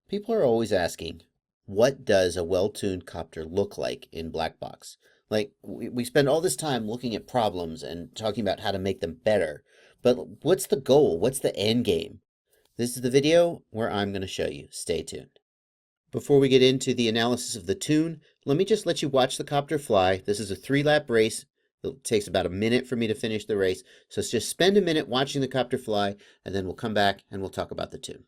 People are always asking, what does a well-tuned copter look like in Blackbox? Like, we spend all this time looking at problems and talking about how to make them better, but what's the goal? What's the end game? This is the video where I'm going to show you. Stay tuned. Before we get into the analysis of the tune, let me just let you watch the copter fly. This is a 3-lap race. It takes about a minute for me to finish the race, so just spend a minute watching the copter fly, and then we'll come back and we'll talk about the tune.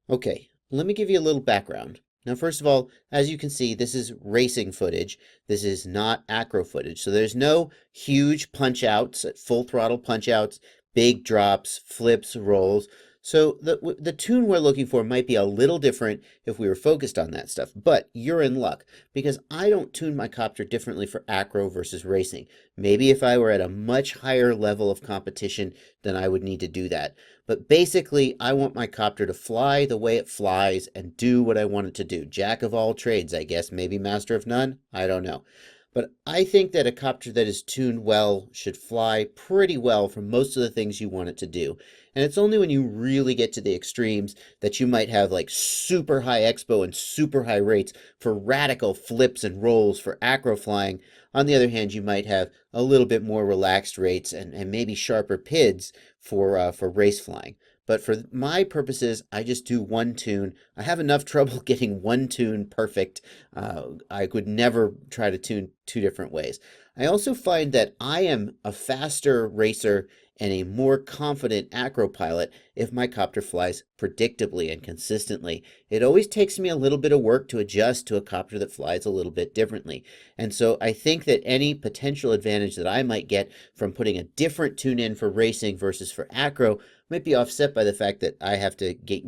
Okay, let me give you a little background. Now, first of all, as you can see, this is racing footage. This is not acro footage. So there's no huge punch outs, full throttle punch outs, big drops, flips, rolls. So the tune we're looking for might be a little different if we were focused on that stuff, but you're in luck because I don't tune my copter differently for acro versus racing. Maybe if I were at a much higher level of competition, then I would need to do that. But basically, I want my copter to fly the way it flies and do what I want it to do. Jack of all trades, I guess, maybe master of none, I don't know. But I think that a copter that is tuned well should fly pretty well for most of the things you want it to do. And it's only when you really get to the extremes that you might have like super high expo and super high rates for radical flips and rolls for acro flying. On the other hand, you might have a little bit more relaxed rates and maybe sharper PIDs for race flying. But for my purposes, I just do one tune. I have enough trouble getting one tune perfect. I could never try to tune two different ways. I also find that I am a faster racer and a more confident acro pilot if my copter flies predictably and consistently. It always takes me a little bit of work to adjust to a copter that flies a little bit differently. And so I think that any potential advantage that I might get from putting a different tune in for racing versus for acro might be offset by the fact that I have to get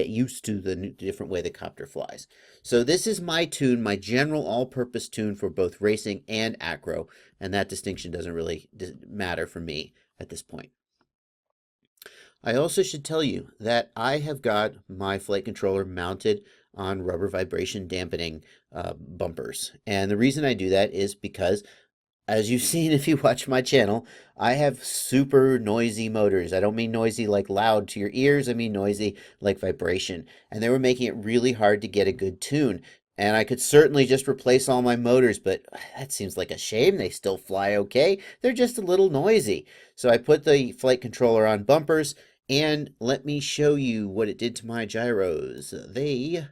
used to the different way the copter flies. So this is my tune, my general all-purpose tune for both racing and acro, and that distinction doesn't really matter for me at this point. I also should tell you that I have got my flight controller mounted on rubber vibration dampening bumpers. And the reason I do that is because, as you've seen if you watch my channel, I have super noisy motors. I don't mean noisy like loud to your ears, I mean noisy like vibration. And they were making it really hard to get a good tune. And I could certainly just replace all my motors, but that seems like a shame. They still fly okay. They're just a little noisy. So I put the flight controller on bumpers, and let me show you what it did to my gyros. They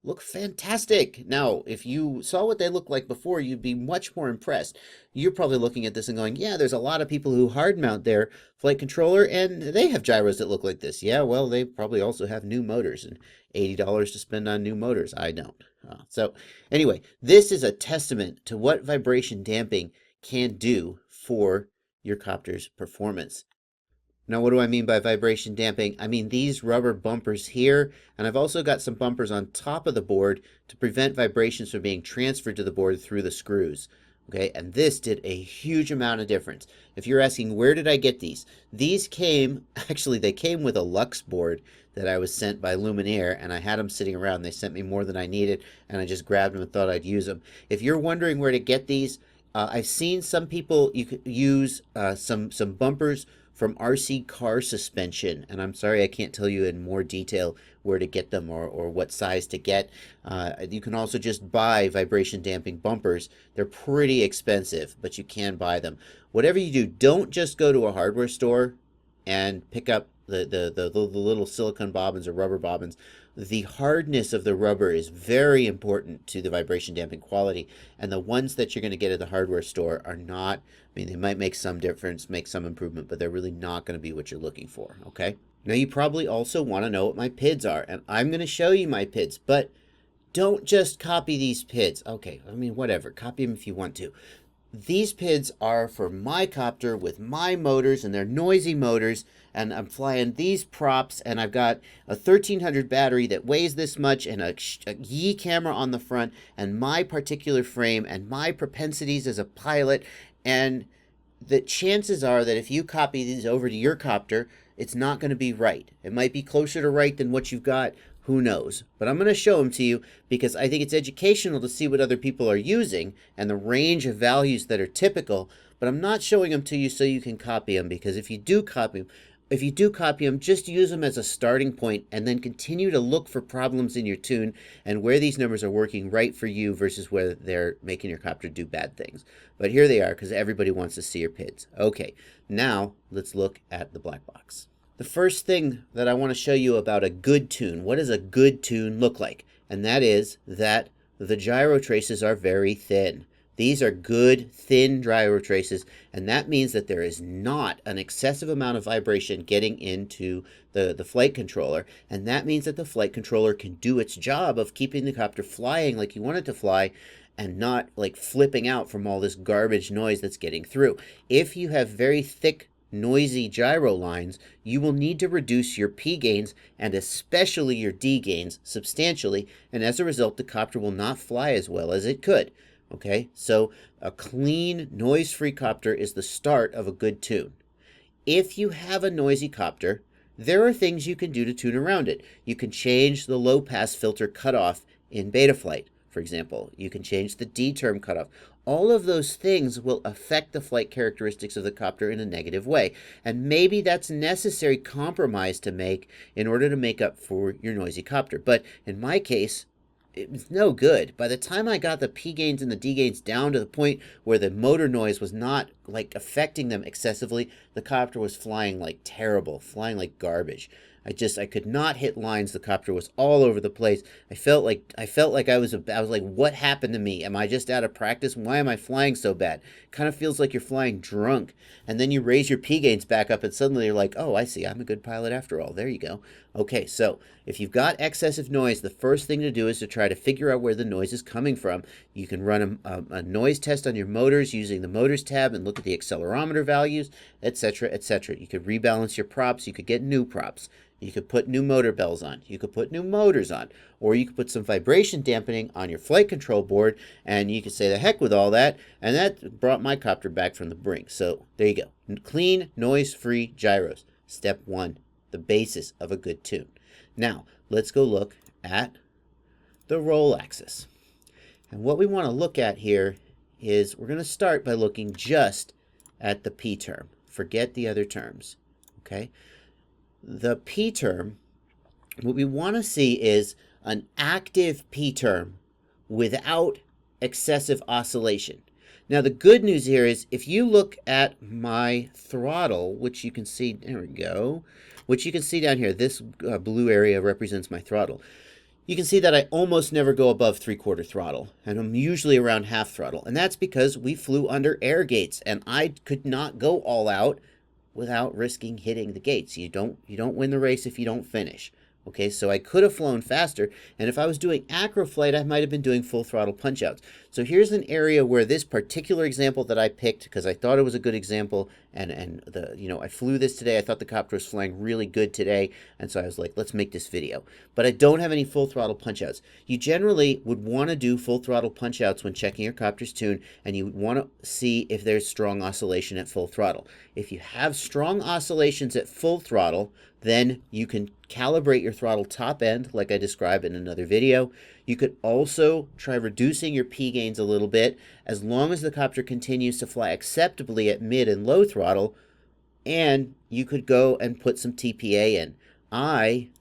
look fantastic. Now, if you saw what they looked like before, you'd be much more impressed. You're probably looking at this and going, yeah, there's a lot of people who hard mount their flight controller and they have gyros that look like this. Yeah, well, they probably also have new motors and $80 to spend on new motors. I don't. So anyway, this is a testament to what vibration damping can do for your copter's performance. Now, what do I mean by vibration damping? I mean these rubber bumpers here, and I've also got some bumpers on top of the board to prevent vibrations from being transferred to the board through the screws. Okay, and this did a huge amount of difference. If you're asking, where did I get these? These came, actually, they came with a Lux board that I was sent by Luminaire, and I had them sitting around. They sent me more than I needed, and I just grabbed them and thought I'd use them. If you're wondering where to get these, I've seen some people, you could use some bumpers from RC Car Suspension, and I'm sorry I can't tell you in more detail where to get them or what size to get. You can also just buy vibration damping bumpers. They're pretty expensive, but you can buy them. Whatever you do, don't just go to a hardware store. and pick up the little silicone bobbins or rubber bobbins, the hardness of the rubber is very important to the vibration damping quality. And the ones that you're going to get at the hardware store are not, I mean, they might make some difference, make some improvement, but they're really not going to be what you're looking for, okay? Now, you probably also want to know what my PIDs are, and I'm going to show you my PIDs, but don't just copy these PIDs. Okay, I mean, whatever, copy them if you want to. These PIDs are for my copter with my motors, and they're noisy motors, and I'm flying these props, and I've got a 1300 battery that weighs this much, and a Yi camera on the front, and my particular frame, and my propensities as a pilot, and the chances are that if you copy these over to your copter, it's not going to be right. It might be closer to right than what you've got. Who knows? But I'm going to show them to you because I think it's educational to see what other people are using and the range of values that are typical. But I'm not showing them to you so you can copy them, because if you do copy them, just use them as a starting point and then continue to look for problems in your tune and where these numbers are working right for you versus where they're making your copter do bad things. But here they are because everybody wants to see your PIDs. Okay, now let's look at the black box. The first thing that I want to show you about a good tune, what does a good tune look like? And that is that the gyro traces are very thin. These are good, thin gyro traces, and that means that there is not an excessive amount of vibration getting into the flight controller, and that means that the flight controller can do its job of keeping the copter flying like you want it to fly, and not like flipping out from all this garbage noise that's getting through. If you have very thick, noisy gyro lines, you will need to reduce your P gains and especially your D gains substantially, and as a result the copter will not fly as well as it could. Okay, so a clean, noise-free copter is the start of a good tune. If you have a noisy copter, there are things you can do to tune around it. You can change the low-pass filter cutoff in Betaflight, for example. You can change the D-term cutoff. All of those things will affect the flight characteristics of the copter in a negative way. And maybe that's a necessary compromise to make in order to make up for your noisy copter. But in my case, it was no good. By the time I got the P gains and the D gains down to the point where the motor noise was not like affecting them excessively, the copter was flying like terrible, flying like garbage. I could not hit lines. The copter was all over the place. I felt like I was like, what happened to me? Am I just out of practice? Why am I flying so bad? Kind of feels like you're flying drunk. And then you raise your P gains back up and suddenly you're like, oh, I see. I'm a good pilot after all. There you go. Okay, so if you've got excessive noise, the first thing to do is to try to figure out where the noise is coming from. You can run a noise test on your motors using the motors tab and look at the accelerometer values, etc., etc. You could rebalance your props. You could get new props. You could put new motor bells on. You could put new motors on. Or you could put some vibration dampening on your flight control board, and you could say the heck with all that. And that brought my copter back from the brink. So there you go. Clean, noise-free gyros. Step one, the basis of a good tune. Now, let's go look at the roll axis. And what we want to look at here is we're going to start by looking just at the P term. Forget the other terms. Okay? The P term, what we want to see is an active P term without excessive oscillation. Now, the good news here is if you look at my throttle, which you can see, there we go, which you can see down here, this blue area represents my throttle. You can see that I almost never go above 3/4 throttle, and I'm usually around half throttle. And that's because we flew under air gates, and I could not go all out without risking hitting the gates. You don't win the race if you don't finish. Okay, so I could have flown faster, and if I was doing acro flight, I might have been doing full throttle punch-outs. So here's an area where this particular example that I picked, because I thought it was a good example, and I flew this today. I thought the copter was flying really good today, and so I was like, let's make this video. But I don't have any full throttle punch-outs. You generally would want to do full throttle punch-outs when checking your copter's tune, and you would want to see if there's strong oscillation at full throttle. If you have strong oscillations at full throttle, then you can calibrate your throttle top end like I described in another video. You could also try reducing your P gains a little bit as long as the copter continues to fly acceptably at mid and low throttle, and you could go and put some TPA in. I'm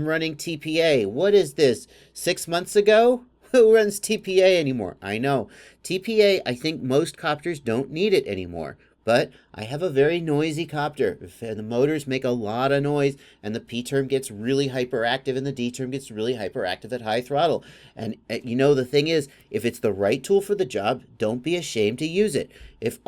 running TPA. What is this? 6 months ago? Who runs TPA anymore? I know. TPA, I think most copters don't need it anymore. But I have a very noisy copter. The motors make a lot of noise, and the P term gets really hyperactive, and the D term gets really hyperactive at high throttle. And you know, the thing is, if it's the right tool for the job, don't be ashamed to use it. If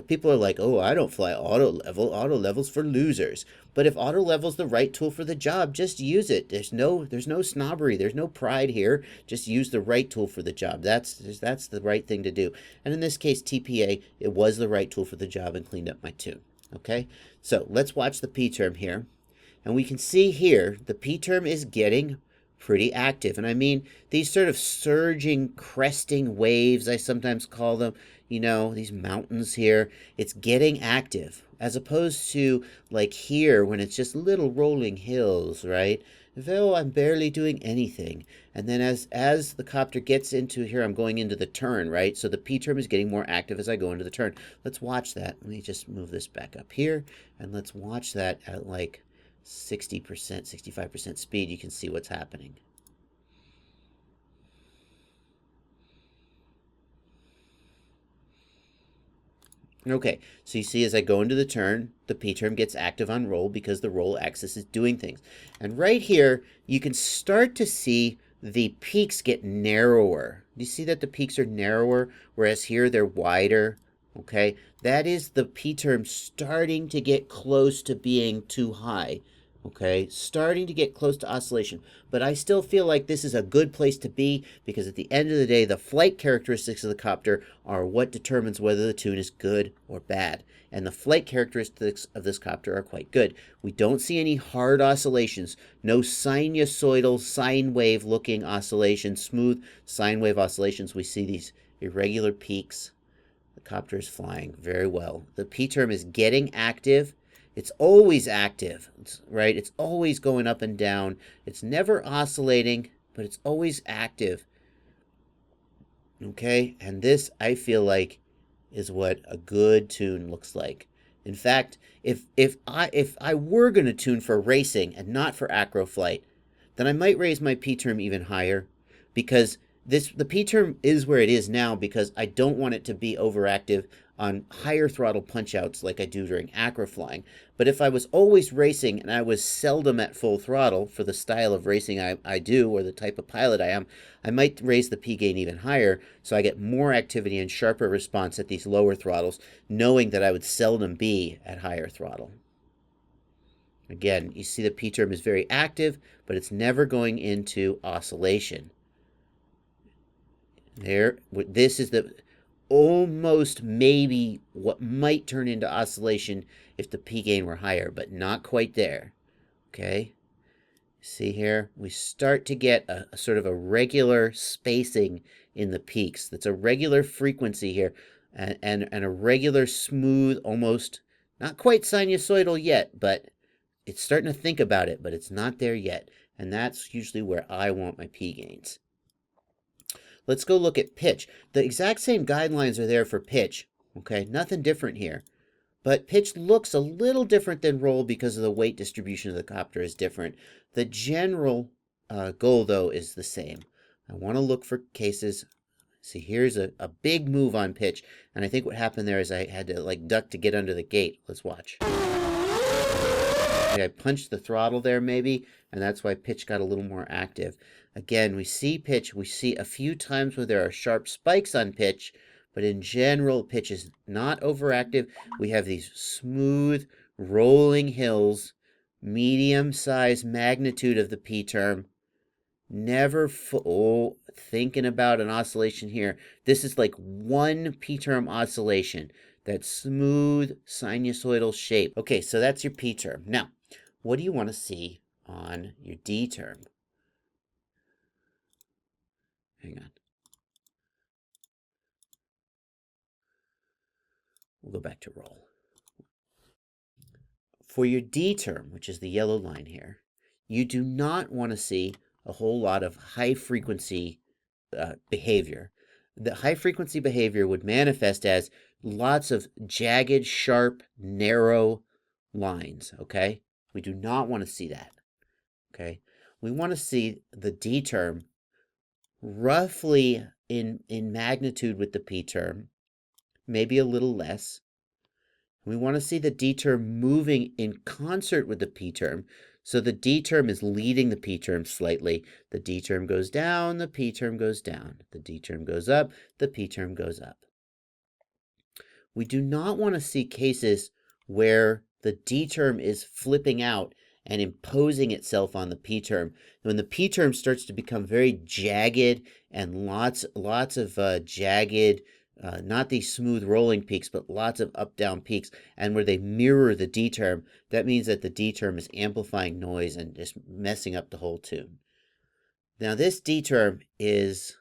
people are like, oh, I don't fly auto level's for losers. But if auto level's the right tool for the job, just use it. There's no snobbery, there's no pride here. Just use the right tool for the job. That's the right thing to do. And in this case, TPA, it was the right tool for the job and cleaned up my tune. Okay, so let's watch the P term here. And we can see here the P term is getting pretty active. And I mean, these sort of surging, cresting waves, I sometimes call them, you know, these mountains here, it's getting active. As opposed to like here when it's just little rolling hills, right? Though I'm barely doing anything. And then as the copter gets into here, I'm going into the turn, right? So the P term is getting more active as I go into the turn. Let's watch that. Let me just move this back up here, and let's watch that at like 60%, 65% speed. You can see what's happening. Okay, so you see as I go into the turn, the P term gets active on roll because the roll axis is doing things. And right here, you can start to see the peaks get narrower. Do you see that the peaks are narrower, whereas here they're wider? Okay, that is the P term starting to get close to being too high. Okay, starting to get close to oscillation. But I still feel like this is a good place to be because at the end of the day, the flight characteristics of the copter are what determines whether the tune is good or bad. And the flight characteristics of this copter are quite good. We don't see any hard oscillations, no sinusoidal sine wave looking oscillations, smooth sine wave oscillations. We see these irregular peaks. The copter is flying very well. The P term is getting active. It's always active, right? It's always going up and down. It's never oscillating, but it's always active. Okay, and this I feel like is what a good tune looks like. In fact, if I were going to tune for racing and not for acro flight, then I might raise my P term even higher because the P term is where it is now because I don't want it to be overactive on higher throttle punch outs like I do during acro flying. But if I was always racing and I was seldom at full throttle for the style of racing I do or the type of pilot I am, I might raise the P gain even higher so I get more activity and sharper response at these lower throttles, knowing that I would seldom be at higher throttle. Again, you see the P term is very active, but it's never going into oscillation. This is the almost maybe what might turn into oscillation if the P gain were higher, but not quite there. Okay? See here? We start to get a sort of a regular spacing in the peaks. That's a regular frequency here and a regular smooth, almost not quite sinusoidal yet, but it's starting to think about it, but it's not there yet. And that's usually where I want my P gains. Let's go look at pitch. The exact same guidelines are there for pitch. Okay, nothing different here. But pitch looks a little different than roll because of the weight distribution of the copter is different. The general goal, though, is the same. I want to look for cases. See, here's a big move on pitch. And I think what happened there is I had to like duck to get under the gate. Let's watch. I punched the throttle there maybe, and that's why pitch got a little more active. Again, we see pitch. We see a few times where there are sharp spikes on pitch, but in general, pitch is not overactive. We have these smooth, rolling hills, medium-sized magnitude of the P term. Never, thinking about an oscillation here. This is like one P term oscillation. That smooth sinusoidal shape. Okay, so that's your P term. Now, what do you want to see on your D term? Hang on. We'll go back to roll. For your D term, which is the yellow line here, you do not want to see a whole lot of high frequency behavior. The high frequency behavior would manifest as lots of jagged, sharp, narrow lines, okay? We do not want to see that, okay? We want to see the D term roughly in magnitude with the P term, maybe a little less, We want to see the D term moving in concert with the P term. So the D term is leading the P term slightly. The D term goes down, the P term goes down. The D term goes up, the P term goes up. We do not want to see cases where the D term is flipping out and imposing itself on the P term. When the P term starts to become very jagged and lots of jagged, not these smooth rolling peaks, but lots of up-down peaks, and where they mirror the D term, that means that the D term is amplifying noise and just messing up the whole tune. Now this D term is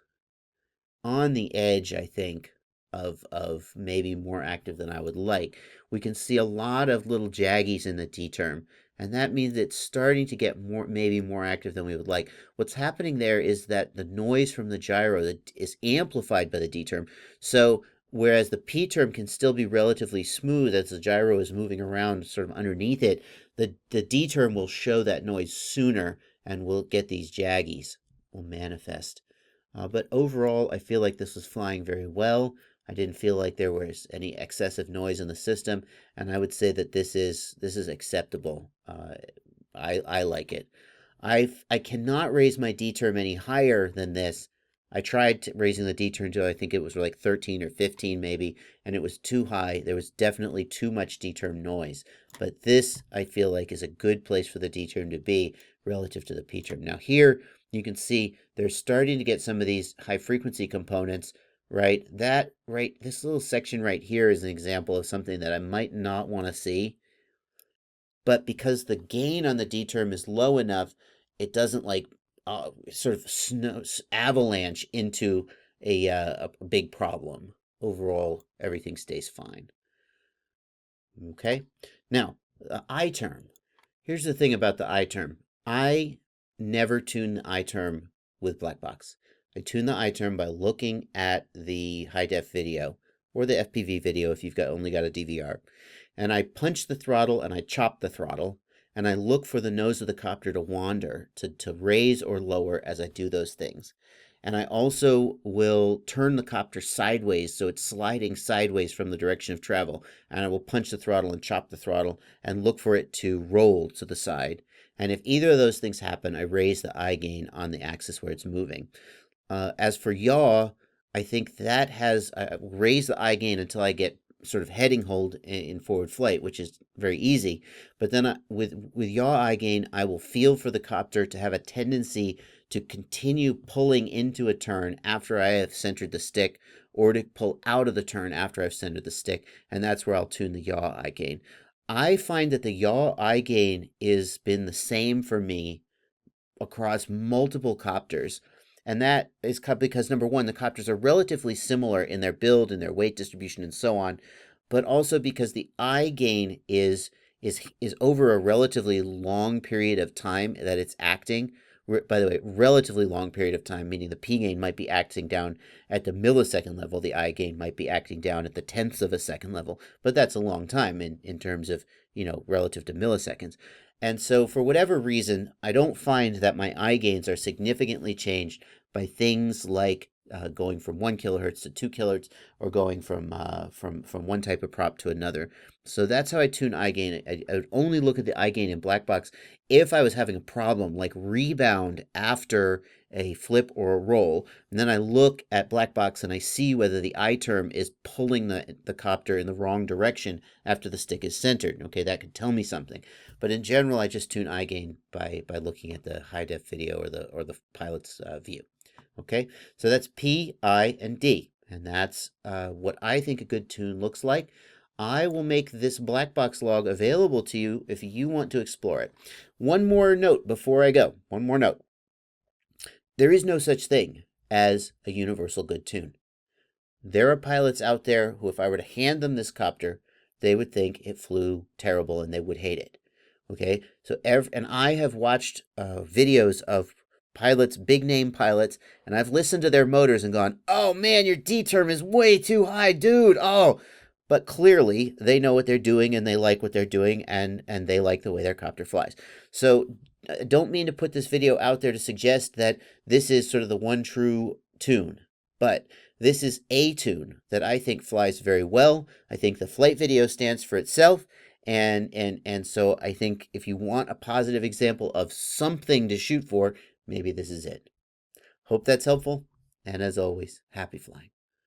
on the edge, I think, of maybe more active than I would like. We can see a lot of little jaggies in the D term, and that means it's starting to get maybe more active than we would like. What's happening there is that the noise from the gyro is amplified by the D term. So whereas the P term can still be relatively smooth as the gyro is moving around sort of underneath it, the D term will show that noise sooner, and we'll get these jaggies will manifest. But overall, I feel like this was flying very well. I didn't feel like there was any excessive noise in the system, and I would say that this is acceptable. I like it. I cannot raise my D term any higher than this. I tried raising the D term to, I think it was like 13 or 15 maybe, and it was too high. There was definitely too much D term noise. But this, I feel like, is a good place for the D term to be relative to the P term. Now here, you can see they're starting to get some of these high frequency components, right? This little section right here is an example of something that I might not want to see. But because the gain on the D term is low enough, it doesn't like sort of avalanche into a big problem. Overall, everything stays fine. Okay, now the I term. Here's the thing about the I term. I never tune the I term with Blackbox. I tune the I term by looking at the high def video or the FPV video if you've only got a DVR. And I punch the throttle and I chop the throttle, and I look for the nose of the copter to wander, to raise or lower as I do those things. And I also will turn the copter sideways, so it's sliding sideways from the direction of travel. And I will punch the throttle and chop the throttle and look for it to roll to the side. And if either of those things happen, I raise the I gain on the axis where it's moving. As for yaw, I think that has raised the I gain until I get sort of heading hold in forward flight, which is very easy. But then with yaw I gain, I will feel for the copter to have a tendency to continue pulling into a turn after I have centered the stick, or to pull out of the turn after I've centered the stick, and that's where I'll tune the yaw I gain. I find that the yaw I gain has been the same for me across multiple copters. And that is because, number one, the copters are relatively similar in their build and their weight distribution and so on, but also because the I gain is over a relatively long period of time that it's acting. By the way, relatively long period of time, meaning the P gain might be acting down at the millisecond level, the I gain might be acting down at the tenths of a second level, but that's a long time in terms of, relative to milliseconds. And so for whatever reason, I don't find that my I gains are significantly changed by things like going from 1 kilohertz to 2 kilohertz, or going from one type of prop to another. So that's how I tune I gain. I would only look at the I gain in Blackbox if I was having a problem like rebound after a flip or a roll, and then I look at Blackbox and I see whether the I term is pulling the copter in the wrong direction after the stick is centered. Okay, that could tell me something. But in general, I just tune I gain by looking at the high def video or the pilot's view. Okay, so that's P, I, and D, and that's what I think a good tune looks like. I will make this Blackbox log available to you if you want to explore it. One more note before I go. One more note. There is no such thing as a universal good tune. There are pilots out there who, if I were to hand them this copter, they would think it flew terrible and they would hate it. Okay, so and I have watched videos of pilots, big name pilots, and I've listened to their motors and gone, oh man, your D term is way too high, dude. Oh, but clearly they know what they're doing and they like what they're doing, and they like the way their copter flies. So I don't mean to put this video out there to suggest that this is sort of the one true tune. But this is a tune that I think flies very well. I think the flight video stands for itself. And so I think if you want a positive example of something to shoot for, maybe this is it. Hope that's helpful. And as always, happy flying.